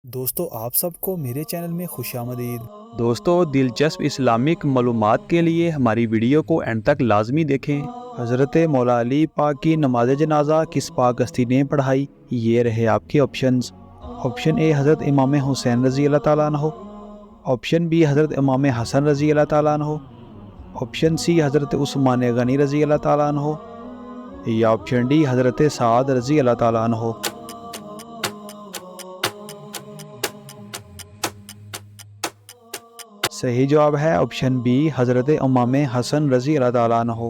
دوستو آپ سب کو میرے چینل میں خوش آمدید۔ دوستو دلچسپ اسلامک معلومات کے لیے ہماری ویڈیو کو اینڈ تک لازمی دیکھیں۔ حضرت مولا علی پاک کی نماز جنازہ کس پاک ہستی نے پڑھائی؟ یہ رہے آپ کے آپشنز۔ آپشن اے حضرت امام حسین رضی اللہ تعالیٰ عنہ، آپشن بی حضرت امام حسن رضی اللہ تعالیٰ عنہ، آپشن سی حضرت عثمان غنی رضی اللہ تعالیٰ عنہ، یا آپشن ڈی حضرت سعد رضی اللہ تعالیٰ عنہ۔ صحیح جواب ہے آپشن بی حضرت امام حسن رضی اللہ تعالیٰ عنہ۔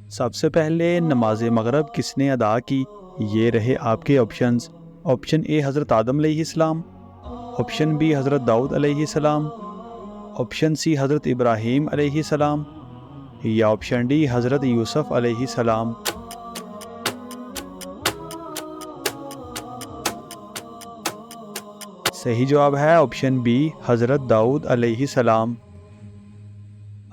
سب سے پہلے نماز مغرب کس نے ادا کی؟ یہ رہے آپ کے آپشنز۔ آپشن اے حضرت آدم علیہ السلام، آپشن بی حضرت داؤد علیہ السلام، آپشن سی حضرت ابراہیم علیہ السلام، یا آپشن ڈی حضرت یوسف علیہ السلام۔ صحیح جواب ہے آپشن بی حضرت داؤد علیہ السلام۔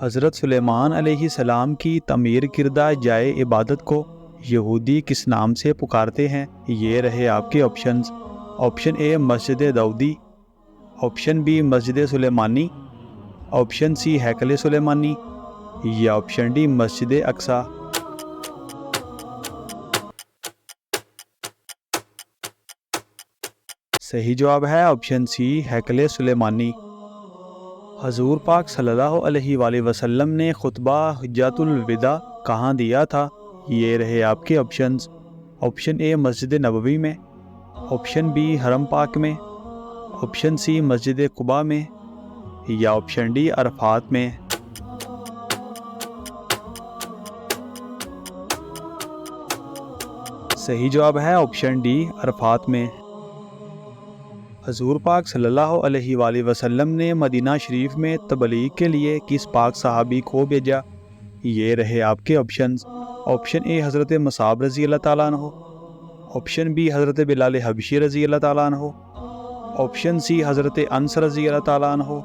حضرت سلیمان علیہ السلام کی تعمیر کردہ جائے عبادت کو یہودی کس نام سے پکارتے ہیں؟ یہ رہے آپ کے آپشنز۔ آپشن اے مسجد داؤدی، آپشن بی مسجد سلیمانی، آپشن سی ہیکل سلیمانی، یا آپشن ڈی مسجد اقصی۔ صحیح جواب ہے آپشن سی ہیکل سلیمانی۔ حضور پاک صلی اللہ علیہ وآلہ وسلم نے خطبہ حجۃ الوداع کہاں دیا تھا؟ یہ رہے آپ کے آپشنز۔ آپشن اے مسجد نبوی میں، آپشن بی حرم پاک میں، آپشن سی مسجد قباء میں، یا آپشن ڈی عرفات میں۔ صحیح جواب ہے آپشن ڈی عرفات میں۔ حضور پاک صلی اللہ علیہ وآلہ وسلم نے مدینہ شریف میں تبلیغ کے لیے کس پاک صحابی کو بھیجا؟ یہ رہے آپ کے آپشنز۔ آپشن اے حضرت مصعب رضی اللہ تعالیٰ عنہ، آپشن بی حضرت بلال حبشی رضی اللہ تعالیٰ عنہ، آپشن سی حضرت انس رضی اللہ تعالیٰ عنہ،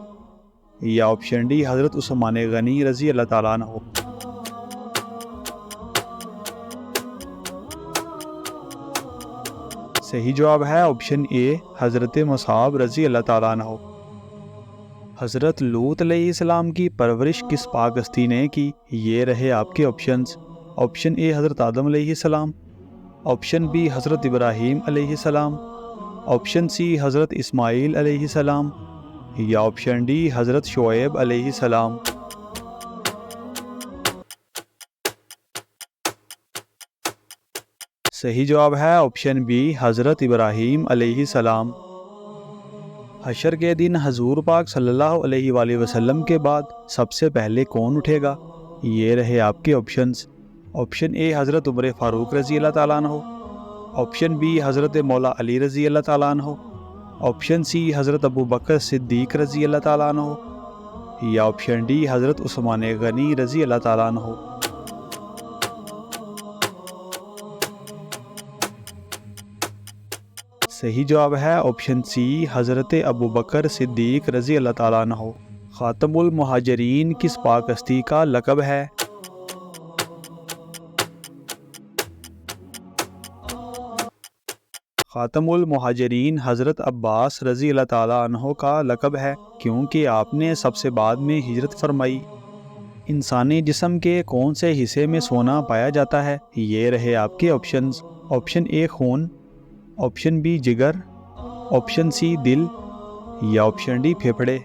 یا آپشن ڈی حضرت عثمان غنی رضی اللہ تعالیٰ عنہ۔ صحیح جواب ہے آپشن اے حضرت مصعب رضی اللہ تعالیٰ عنہ۔ حضرت لوط علیہ السلام کی پرورش کس پاک ہستی نے کی؟ یہ رہے آپ کے آپشنز۔ آپشن اے حضرت آدم علیہ السلام، آپشن بی حضرت ابراہیم علیہ السلام، آپشن سی حضرت اسماعیل علیہ السلام، یا آپشن ڈی حضرت شعیب علیہ السلام۔ صحیح جواب ہے آپشن بی حضرت ابراہیم علیہ السلام۔ حشر کے دن حضور پاک صلی اللہ علیہ وآلہ وسلم کے بعد سب سے پہلے کون اٹھے گا؟ یہ رہے آپ کے آپشنز۔ آپشن اے حضرت عمر فاروق رضی اللہ تعالیٰ عنہ، آپشن بی حضرت مولا علی رضی اللہ تعالیٰ عنہ، آپشن سی حضرت ابو بکر صدیق رضی اللہ تعالیٰ عنہ، یا آپشن ڈی حضرت عثمان غنی رضی اللہ تعالیٰ عنہ۔ صحیح جواب ہے آپشن سی حضرت ابو بکر صدیق رضی اللہ تعالیٰ عنہ۔ خاتم المہاجرین کس پاک ہستی کا لقب ہے؟ خاتم المہاجرین حضرت عباس رضی اللہ تعالیٰ عنہ کا لقب ہے کیونکہ آپ نے سب سے بعد میں ہجرت فرمائی۔ انسانی جسم کے کون سے حصے میں سونا پایا جاتا ہے؟ یہ رہے آپ کے آپشنز۔ آپشن اے خون، آپشن بی جگر، آپشن سی دل، یا آپشن ڈی پھیپھڑے۔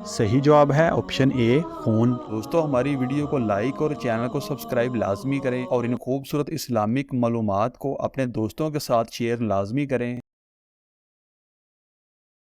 صحیح جواب ہے آپشن اے خون۔ دوستو ہماری ویڈیو کو لائک اور چینل کو سبسکرائب لازمی کریں اور ان خوبصورت اسلامک معلومات کو اپنے دوستوں کے ساتھ شیئر لازمی کریں۔